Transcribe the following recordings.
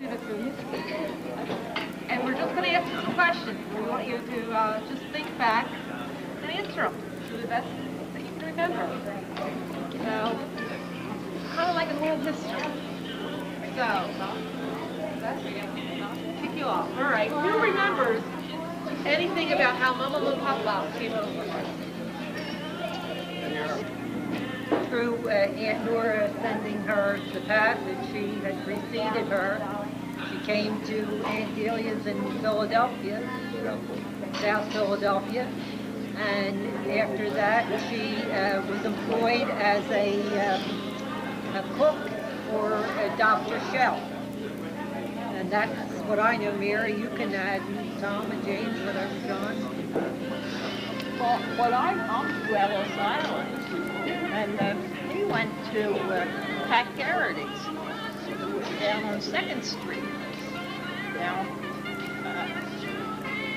And we're just going to ask you some questions. We want you to just think back and answer them to the best that you can remember. So, kind of like a little history. So, that's kick you off. All right. Who remembers anything about how Mama and Papa came over? Through Aunt Nora sending her the passage, she had preceded her. She came to Aunt Delia's in Philadelphia, South Philadelphia, and after that she was employed as a cook for Dr. Shell. And that's what I know. Mary, you can add, Tom and James, whatever, John. Well, I'm to Ellis Island, and he went to Pat Garrity's down on 2nd Street. Now,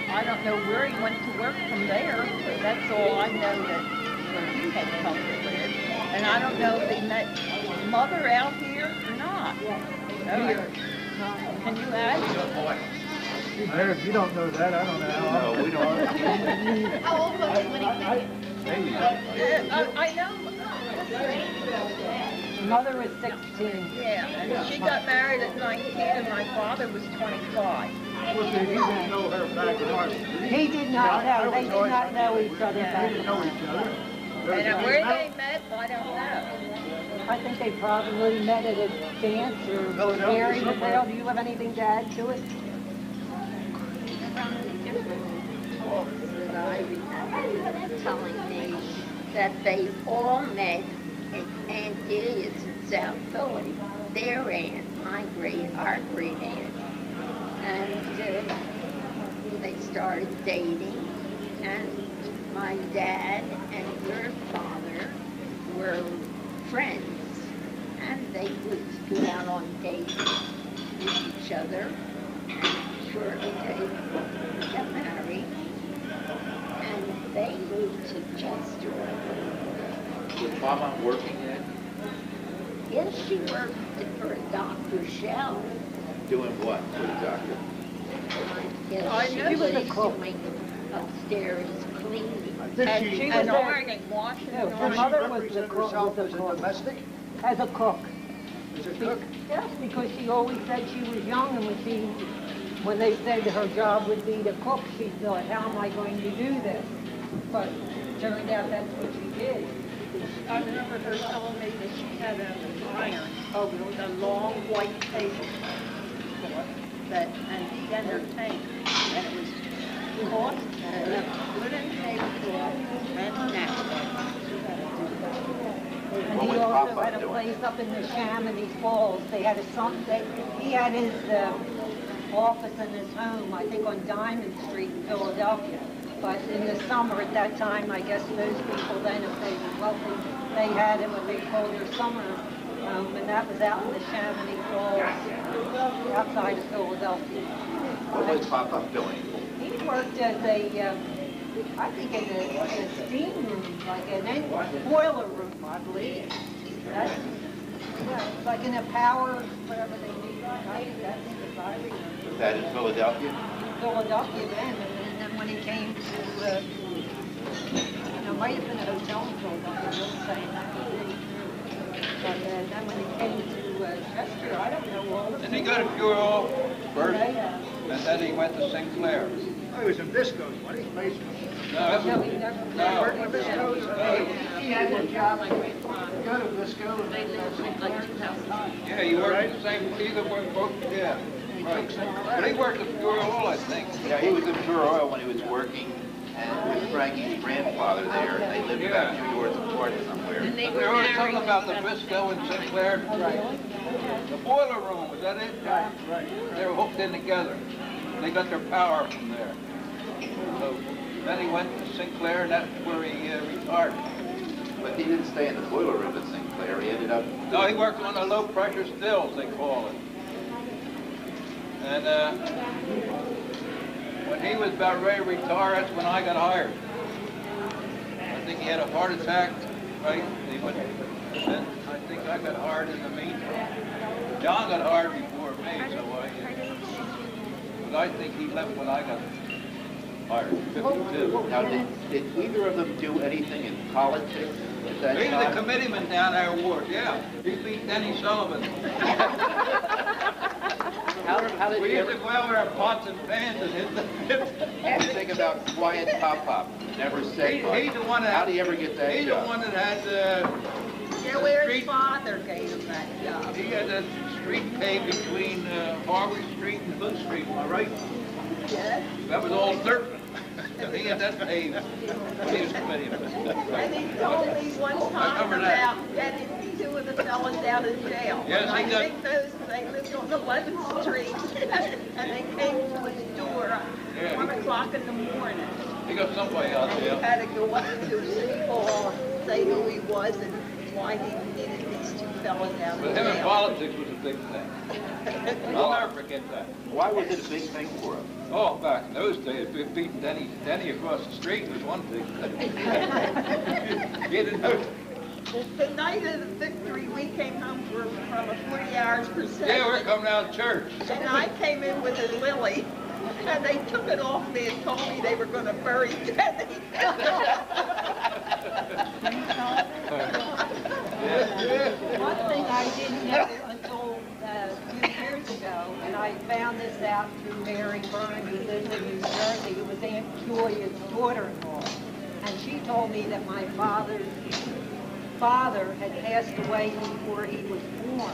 I don't know where he went to work from there, but that's all I know that he had come to live. And I don't know if he met Mother out here or not. Can you add? If you don't know that, I don't know how. No, we don't. How old was he when he came? I know. Mother was 16. Yeah, and she got married at 19 and my father was 25. Well, see, he didn't know her back in Hartford. He did not know. They did not know each other They back didn't then. know each other. And where they met, I don't know. I think they probably met at a dance or Philadelphia Mary somewhere. Mateo. Do you have anything to add to it? That I remember telling me that they all met at Aunt Delia's in South Philly. Their aunt, our great aunt, and they started dating. And my dad and your father were friends, and they would go out on dates with each other. Shortly they got married, and they moved to Chester. Was Mama working yet? Yes, she worked for Dr. Shell. Doing what for the doctor? Yes, she she was a was cook. doing upstairs cleaning. And Did she, she was ironing, washing, No, and her ironing. mother was the represent cook. herself Was as a a cook. domestic? As a cook. As a cook? Yes, because she always said she was young, and when they said her job would be to cook, she thought, how am I going to do this? But it turned out that's what she did. I remember her telling me that she had an iron with a long white table and then her tank, and it was cloth, wooden tablecloth and napkins. And What he was also Papa had a doing? place up in the Chamonix Falls. They had he had his office in his home, I think on Diamond Street in Philadelphia. But in the summer at that time, I guess those people then, if they were wealthy, they had what they called their summer home, and that was out in the Chamonix Falls, outside of Philadelphia. What was Papa doing? He worked as I think in a steam room, like an boiler room, I believe. That's, it's like in a power, whatever they do, that's as I remember. Was that in Philadelphia? Philadelphia then, and then when he came to, might have been a hotel in Philadelphia, I wouldn't say that. But then when he came to Chester, I don't know all of Didn't he go to Bureau first, Yeah. and then he went to Sinclair? Oh, he was in Visco's, wasn't he? Basically. No, that No, was, he never. no. Working with Visco's? He had a job, go to Visco and They lived like 2,000. Yeah, he worked at the same, either worked both, yeah. Right. But he worked at Bureau Oil, I think. Yeah, he was in Pure Oil when he was working, and with Frankie's grandfather there, and they lived about 2 doors apart somewhere. And they were There was married. something about the Visco and Sinclair. The boiler room, was that it? Right. They were hooked in together. They got their power from there. So then he went to Sinclair, and that's where he retired. But he didn't stay in the boiler room at Sinclair. He ended up... No, he worked on the low pressure stills, they call it. And when he was about ready to retire, that's when I got hired. I think he had a heart attack, right? He went, then I think I got hired in the meantime. John got hired before me, so but I think he left when I got hired, 52. Now, did either of them do anything in politics at that He's the time? committeeman down there, Ward, yeah. He beat Denny Sullivan. How did We he used to ever, go over our pots and pans and hit the... what do you think about Quiet Pop? Never said much. He's the one that... How did he ever get that He's job? the one that had Joe Ware's street- father gave him that job. He had that street paved between Harvard Street and Hood Street, am I right? Yes. That was all dirt. He had that paved when he was committeeman. And he told me one I time remember that. about getting two of the fellas out of jail. Yes, And he I got- think they lived on 11th Street. And they came to his door Yeah, at 1 o'clock in the morning. He got somebody out And he there. had to go up to City Hall, say who he was and why he needed these two fellas out of But him in jail. politics was a big thing. I'll never forget that. Why was it a big thing for him? Oh, back in those days, beating Denny across the street was one thing. He didn't know. The night of the victory, we came home from a 40 hours procession. Yeah, we're coming out of church. And I came in with a lily, and they took it off me and told me they were going to bury Denny. One thing I didn't know until a few years ago, and I found this out through Mary Byrne, who lives in New Jersey, who was Aunt Julia's daughter-in-law. And she told me that my father's father had passed away before he was born.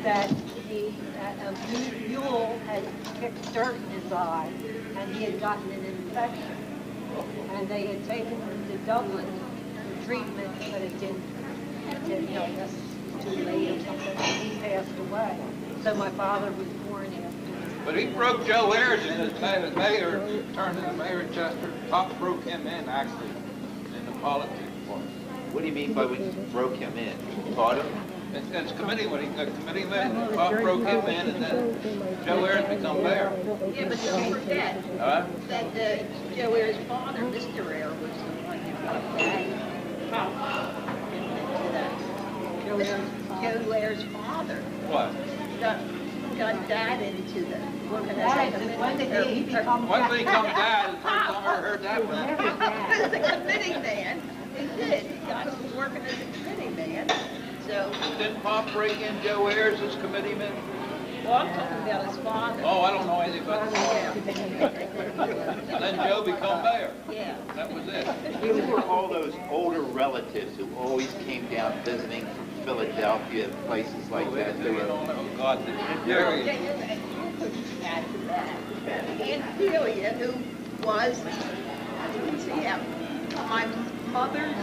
That a mule had kicked dirt in his eye, and he had gotten an infection. And they had taken him to Dublin for treatment, but it didn't, I guess it was too late or something, and he passed away. So my father was born after. But he broke Joe Ayers in as mayor, turned into mayor of Chester. Pop broke him in, actually, in the politics part. What do you mean by we broke him in? Taught him? It's committee, when he got committeeman, Pop broke him in, and then Joe Ayers become mayor. Yeah, but don't forget Huh? that Joe Ayers' father, Mr. Ayre, was the one who got that. Joe Ayers' father What? got dad into the That is, when did he become One thing come dad, the first time I ever heard that one. As a committee man, he did. He got working as a committee man. So, Didn't Pop break in Joe Ayers as committeeman? well, I'm talking about his father. Oh, I don't know anything about that. Yeah. And then Joe become mayor. Yeah. That was it. Who were all those older relatives who always came down visiting from Philadelphia and places like that? They You were, don't know, God, Jerry. Aunt Delia, who was, let's see, my mother's,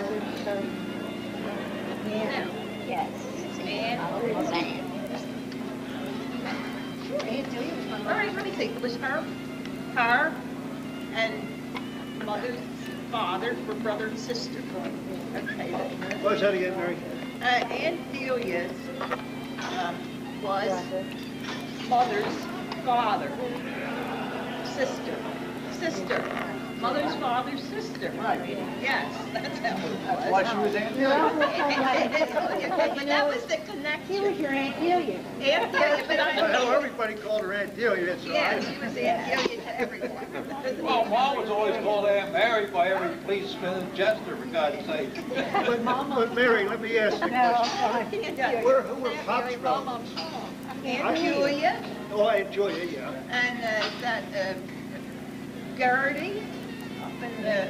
Yes. Aunt all right, let me see, it was her, and mother's father were brother and sister. Okay, What's that again, Mary? Aunt Delia's was mother's father, sister, mother's father's sister. Right. Yes, that's how it was. Why she was Aunt But that was the connection. He was your Aunt Delia. Aunt Delia, but I Well, everybody called her Aunt Delia, that's all yeah, right. she was Aunt Delia to everyone. Well, Mom was always called Aunt Mary by every policeman in Chester, for God's sake. But Mary, let me ask you a question. Who were Pop's brothers? Aunt Julia Oh, Aunt Julia, yeah. and that Gertie up in the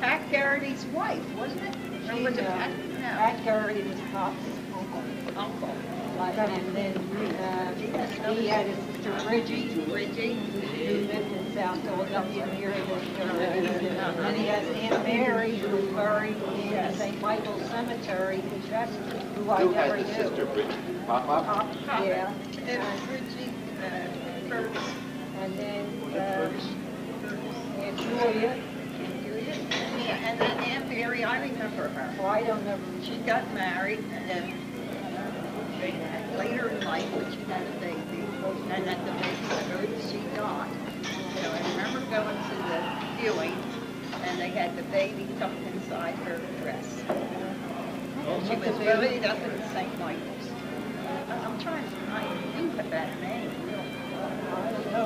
Pat Gertie's wife, wasn't it? Or was it Pat? No, Pat Curry was Pop's uncle. and then he had his sister Bridgie, who lived in South Philadelphia near the and he has Aunt Mary, who was buried in St. Michael's Cemetery in Chester, who I who never had knew. the sister Bridget? Pop? Yeah. It was Bridgie Fergus. And then Aunt Julia. Yeah, and then Aunt Mary, I remember her. Oh, I don't know. She got married and later in life when she had a baby, and at the baby she died. So I remember going to the viewing, and they had the baby tucked inside her dress. And she was buried up in St. Michael's. I'm trying to find you with that name. I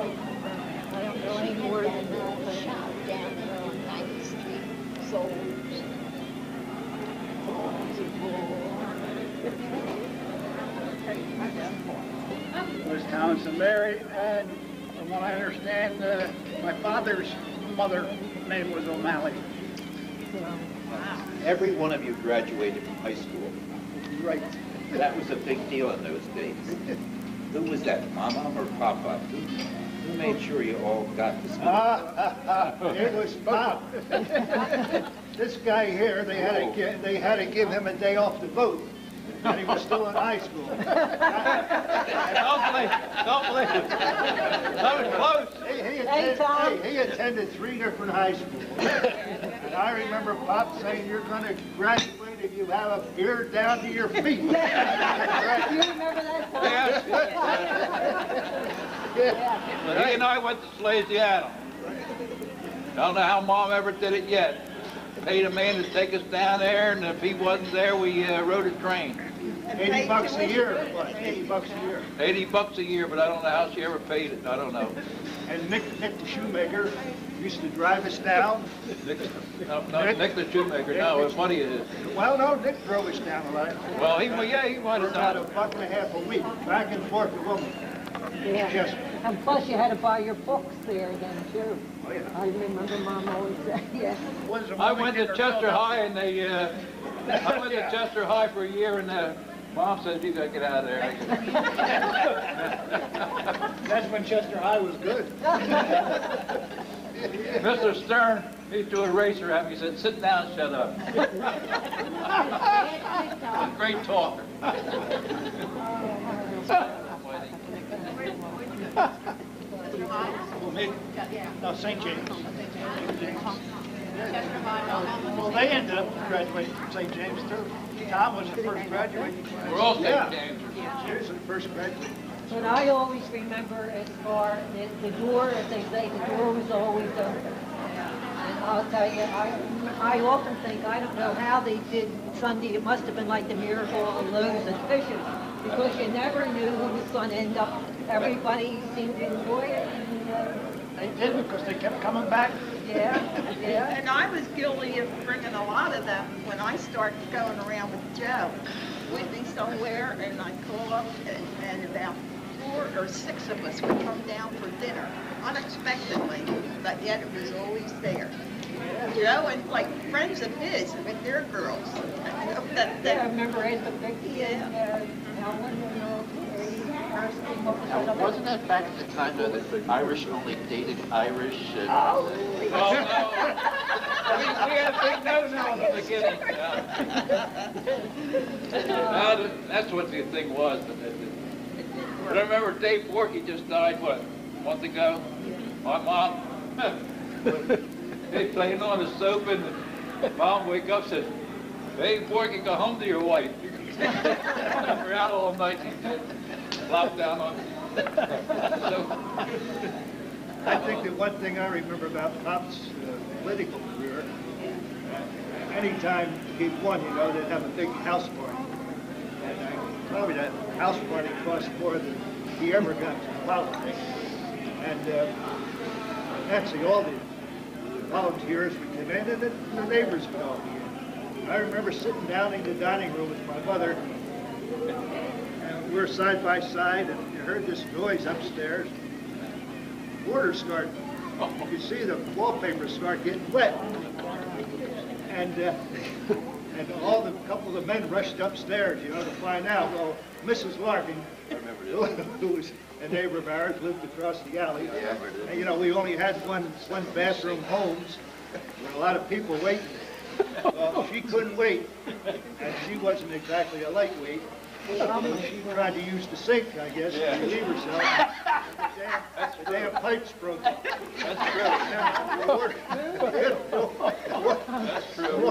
don't know any more than that. Shop down there on 9th Street, sold Was Townsend Mary, and from what I understand, my father's mother name was O'Malley. Every one of you graduated from high school. Right. That was a big deal in those days. Who was that, Mama or Papa? Who made sure you all got to school? It was Pop. This guy here, they had to give him a day off to vote, and he was still in high school. Don't believe it. That was close. He attended 3 different high schools. And I remember Pop saying, "You're going to graduate if you have a beard down to your feet." You remember that time? But he and I went to Slasiana. Don't know how Mom ever did it yet. Paid a man to take us down there, and if he wasn't there, we rode a train. $80 a year, it was, $80 a year. $80 a year, but I don't know how she ever paid it. I don't know. And Nick the shoemaker used to drive us down. Nick the shoemaker. No, it's funny it is. Well, no, Nick drove us down a lot. Well, he might For have about done it. $1.50 a week, back and forth to Wilmington. Yeah. Just, And plus you had to buy your books there then too. oh yeah. I remember Mom always said, yeah. I went to Chester High, and I went to Chester High for a year, and Mom said, "You gotta get out of there." That's when Chester High was good. Mr. Stern, he threw a eraser at me. He said, "Sit down, shut up." A great talker. No, St. James. Well, they ended up graduating from St. James too. Tom was the first graduate. We're all Yeah. St. James. She was the first graduate. But I always remember as far as the door, as they say, the door was always open. And I'll tell you, I often think, I don't know how they did Sunday, it must have been like the miracle of loaves and fishes, because you never knew who was going to end up. Everybody seemed to enjoy it. They did because they kept coming back. Yeah, yeah. And I was guilty of bringing a lot of them when I started going around with Joe. We'd be somewhere and I'd call up and about 4 or 6 of us would come down for dinner unexpectedly, but yet it was always there. You know, and like friends of his with their girls. Yeah, I remember Ed the Big, Yeah. Ellen and all, Kirsten, what was Now, that other- wasn't that back at the time that the Irish only dated Irish? And, Oh, no. We had a big no-no in the beginning. No, that's what the thing was. But I remember Dave Forkey just died, what, a month ago? My mom, they playing on the sofa, and Mom wake up and said, "Dave Forkey, go home to your wife." We're out all night. Locked down on. So, I think that one thing I remember about Pop's political career, anytime he won, you know, they'd have a big house party. And probably that house party cost more than he ever got from politics. And actually all the volunteers would come in, and the neighbors would all be in. I remember sitting down in the dining room with my mother, and we were side by side, and you heard this noise upstairs. Water started. You could see the wallpaper start getting wet. And a couple of the men rushed upstairs, you know, to find out. Well, Mrs. Larkin, who was a neighbor of ours, lived across the alley. And, you know, we only had one bathroom homes, with a lot of people waiting. Well, she couldn't wait, and she wasn't exactly a lightweight. So she tried to use the sink, I guess, to relieve herself. The damn pipes broke. that's true. That's That's true.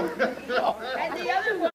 And the other one